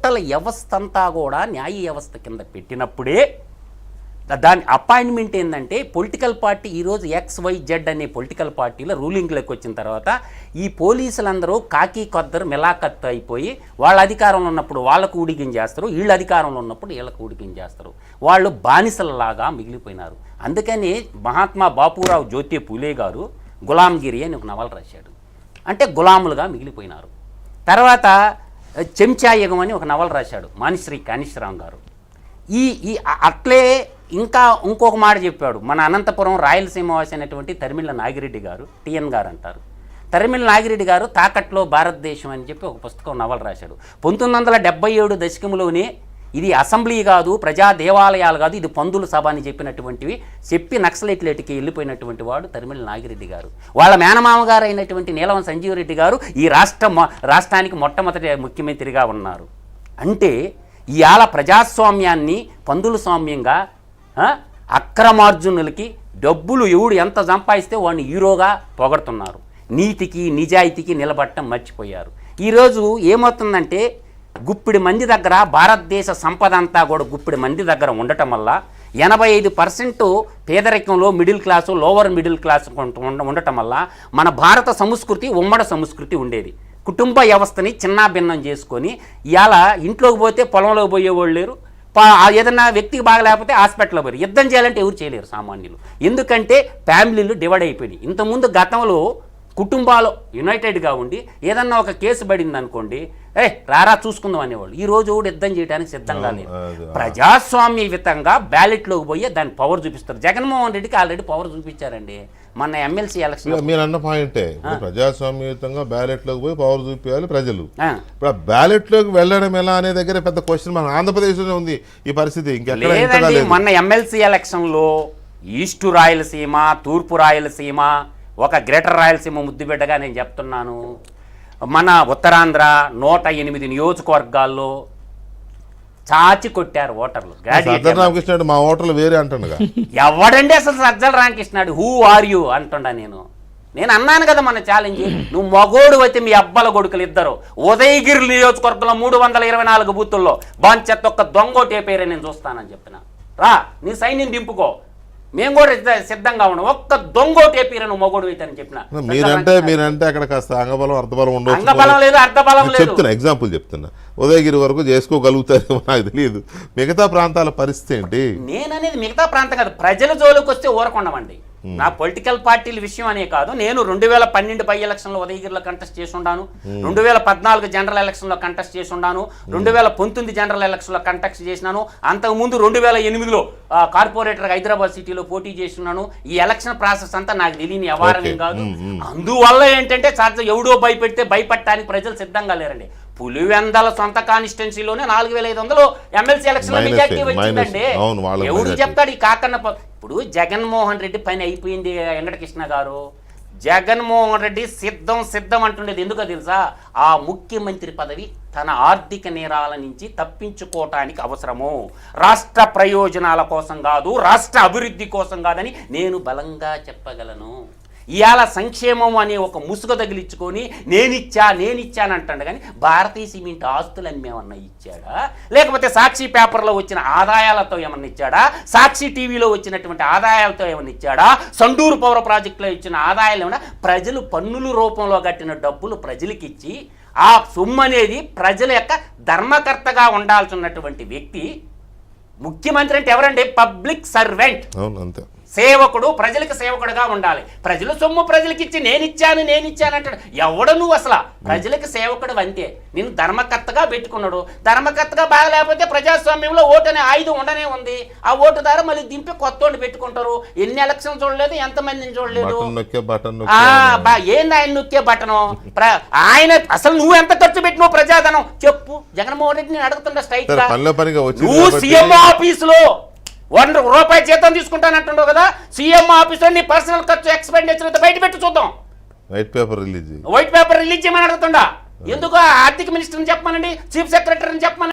Total వ్యవస్థ అంతా కూడా న్యాయ వ్యవస్థ కింద పెట్టినప్పుడే దాని అపాయింట్మెంట్ ఏంటంటే పొలిటికల్ పార్టీ ఈరోజు XYZ అనే పొలిటికల్ పార్టీలో రూలింగ్లోకి వచ్చిన తర్వాత ఈ పోలీసులందరూ కాకి కొద్దరు మిలాఖత్ అయిపోయి వాళ్ళ అధికారంలో ఉన్నప్పుడు వాళ్ళకు ఊడిగించేస్తారు, వీళ్ళు అధికారంలో ఉన్నప్పుడు వీళ్ళకు ఊడిగించేస్తారు. వాళ్ళు బానిసలలాగా మిగిలిపోయినారు. అందుకని మహాత్మా బాపురావు జ్యోతి పూలే గారు గులాంగిరి అని ఒక నవల రాశాడు. అంటే గులాములుగా మిగిలిపోయినారు. తర్వాత చెంచాయుగం అని ఒక నవల రాశాడు మానిశ్రీ కానిశ్రామ్ గారు. ఈ అట్లే ఇంకా ఇంకొక మాట చెప్పాడు మన అనంతపురం రాయలసీమవాసి అనేటువంటి తరిమిళ్ళ నాగిరెడ్డి గారు, TN గారు అంటారు. తరిమిళ్ళ నాగిరెడ్డి గారు తాకట్లో భారతదేశం అని చెప్పి ఒక పుస్తకం నవల రాశాడు. 1977 దశకంలోనే ఇది అసెంబ్లీ కాదు, ప్రజా దేవాలయాలు కాదు, ఇది పందుల సభ అని చెప్పి నక్సలైట్లకి వెళ్ళిపోయినటువంటి వాడు తరిమిళ్ళ నాగిరెడ్డి గారు. వాళ్ళ మేనమామ గారు అయినటువంటి నీలవం సంజీవ్ రెడ్డి గారు ఈ రాష్ట్రానికి మొట్టమొదటి ముఖ్యమంత్రిగా ఉన్నారు. అంటే ఇవాళ ప్రజాస్వామ్యాన్ని పందుల స్వామ్యంగా అక్రమార్జునులకి డబ్బులు ఎవడు ఎంత సంపాదిస్తే వాడిని హీరోగా పొగడుతున్నారు. నీతికి నిజాయితీకి నిలబడటం మర్చిపోయారు. ఈరోజు ఏమవుతుందంటే గుప్పిడి మంది దగ్గర భారతదేశ సంపద అంతా కూడా గుప్పిడి మంది దగ్గర ఉండటం వల్ల 85% పేదరికంలో middle class lower middle class ఉండటం వల్ల మన భారత సంస్కృతి ఉమ్మడి సంస్కృతి ఉండేది. కుటుంబ వ్యవస్థని చిన్నాభిన్నం చేసుకొని ఇవాళ ఇంట్లోకి పోతే పొలంలోకి పోయేవాళ్ళు లేరు, ఏదన్నా వ్యక్తికి బాగలేకపోతే హాస్పిటల్లో పోయి యుద్ధం చేయాలంటే ఎవరు చేయలేరు సామాన్యులు. ఎందుకంటే ఫ్యామిలీలు డివైడ్ అయిపోయినాయి. ఇంతకుముందు గతంలో కుటుంబాలు యునైటెడ్గా ఉండి ఏదన్నా ఒక కేసు పడింది అనుకోండి, రారా చూసుకుందాం అనేవాళ్ళు. ఈ రోజు యుద్ధం చేయడానికి సిద్ధంగా లేదు. ప్రజాస్వామ్యయుతంగా బ్యాలెట్లోకి పోయి దాని పవర్ చూపిస్తారు. జగన్మోహన్ రెడ్డికి ఆల్రెడీ పవర్ చూపించారండి. మన ఎమ్మెల్సీ ఎలక్షన్ మీరు అన్న పాయింటే, ప్రజాస్వామ్యయుతంగా బ్యాలెట్లోకి పోయి పవర్ చూపించాలి ప్రజలు. ఇప్పుడు ఆ బ్యాలెట్లోకి వెళ్ళడం ఎలా అనే దగ్గర పెద్ద క్వశ్చన్. మన ఆంధ్రప్రదేశ్లోనే ఉంది ఈ పరిస్థితి. ఇంకెక్కడ మొన్న ఎమ్మెల్సీ ఎలక్షన్లో ఈస్ట్ రాయలసీమ, తూర్పు రాయలసీమ, ఒక గ్రేటర్ రాయలసీమ ముద్దుబిడ్డగా నేను చెప్తున్నాను. మన ఉత్తరాంధ్ర 108 నియోజకవర్గాల్లో చాచి కొట్టారు ఓటర్లు. రామకృష్ణ మా ఓటర్లు వేరే అంటుండగా ఎవడండి అసలు సజ్జల రామకృష్ణుడు హూ ఆర్ యూ అంటుండా. నేను అన్నాను కదా మన ఛాలెంజ్, నువ్వు మగోడు అయితే మీ అబ్బల కొడుకులు ఇద్దరు ఉదయగిరి నియోజకవర్గంలో 324 బూతుల్లో బాంచెత్త ఒక్క దొంగోటే పేరే నేను చూస్తానని చెప్పిన. రా నీ సైన్యం దింపుకో, మేము కూడా సిద్ధంగా ఉన్నాం. ఒక్క దొంగోటి ఏపీరా నువ్వు మగోడు అవుతానని చెప్పిన. మీరంటే అక్కడ కాస్త అంగబలం అర్థబలం ఉండదు. అంగబలం లేదు, అర్థబలం లేదు. చెప్తున్నా, ఎగ్జాంపుల్ చెప్తున్నా. ఉదయగిరి వరకు చేసుకోగలుగుతారు నాకు తెలియదు. మిగతా ప్రాంతాల పరిస్థితి ఏంటి? నేననేది మిగతా ప్రాంతం కాదు, ప్రజల జోలికి వస్తే ఊరకొండమండి. నా పొలిటికల్ పార్టీల విషయం అనే కాదు. నేను 2012 బై ఎలక్షన్లో ఉదయగిరిలో కంటెస్ట్ చేసి ఉన్నాను, 2014 జనరల్ ఎలక్షన్లో కంటెస్ట్ చేసి ఉన్నాను, 2019 జనరల్ ఎలక్షన్లో కంటెస్ట్ చేసినాను, అంతకుముందు 2008లో కార్పొరేటర్ హైదరాబాద్ సిటీలో పోటీ చేస్తున్నాను. ఈ ఎలక్షన్ ప్రాసెస్ అంతా నాకు తెలియని వ్యవహారం కాదు. అందువల్ల ఏంటంటే ఎవడో భయపెడితే భయపడటానికి ప్రజలు సిద్ధంగా లేరండి. పులివెందల సొంత కాన్స్టిట్యున్సీలోనే 4500 ఎమ్మెల్సీ ఎలక్షన్ మెజార్టీ వచ్చిందండి. ఎవడు చెప్తాడు ఈ కాకన్న? ఇప్పుడు జగన్మోహన్ రెడ్డి పని అయిపోయింది. వెంకటకృష్ణ గారు, జగన్మోహన్ రెడ్డి సిద్ధం అంటుండేది ఎందుకో తెలుసా? ఆ ముఖ్యమంత్రి పదవి తన ఆర్థిక నేరాల నుంచి తప్పించుకోవటానికి అవసరము, రాష్ట్ర ప్రయోజనాల కోసం కాదు, రాష్ట్ర అభివృద్ధి కోసం కాదని నేను బలంగా చెప్పగలను. ఇవాళ సంక్షేమం అనే ఒక ముసుగు తగిలించుకొని నేనిచ్చాను అంటాడు. కానీ భారతీయ సిమెంట్ ఆస్తులన్నీ ఏమన్నా ఇచ్చాడా? లేకపోతే సాక్షి పేపర్లో వచ్చిన ఆదాయాలతో ఏమన్నా ఇచ్చాడా? సాక్షి టీవీలో వచ్చినటువంటి ఆదాయాలతో ఏమన్నా ఇచ్చాడా? సండూరు పౌర ప్రాజెక్టులో ఇచ్చిన ఆదాయాలు ఏమన్నా? ప్రజలు పన్నుల రూపంలో కట్టిన డబ్బులు ప్రజలకి ఇచ్చి ఆ సొమ్ము అనేది ప్రజల యొక్క ధర్మకర్తగా ఉండాల్సినటువంటి వ్యక్తి ముఖ్యమంత్రి అంటే ఎవరండి? పబ్లిక్ సర్వెంట్, సేవకుడు, ప్రజలకు సేవకుడుగా ఉండాలి. ప్రజల సొమ్ము ప్రజలకి ఇచ్చి నేనిచ్చాను అంటాడు. ఎవడు నువ్వు అసలు? ప్రజలకు సేవకుడు అంతే. నేను ధర్మకర్తగా పెట్టుకున్నాడు. ధర్మకర్తగా బాగలేకపోతే ప్రజాస్వామ్యంలో ఓటు అనే ఆయుధం ఉండనే ఉంది. ఆ ఓటు ద్వారా మళ్ళీ దింపి కొత్తోడిని పెట్టుకుంటారు. ఎన్ని ఎలక్షన్ చూడలేదు, ఎంతమందిని చూడలేదు. ఏంది ఆయన నొక్కే బటను? ఆయన అసలు నువ్వు ఎంత ఖర్చు పెట్టినావు ప్రజాధనం చెప్పు. జగన్మోహన్ రెడ్డి నేను అడుగుతున్నా స్ట్రైట్ గా. నువ్వు సీఎం ఆఫీసులో ₹1 జీతం తీసుకుంటానంటుండవు కదా, సీఎం ఆఫీసులో నీ పర్సనల్ ఖర్చు ఎక్స్పెండిచర్ బయట పెట్టి చూద్దాం. వైట్ పేపర్ రిలీజ్ చేయమని అడుగుతుండా. ఎందుకు ఆర్థిక మినిస్టర్ని చెప్పమనండి, చీఫ్ సెక్రటరీని చెప్పమని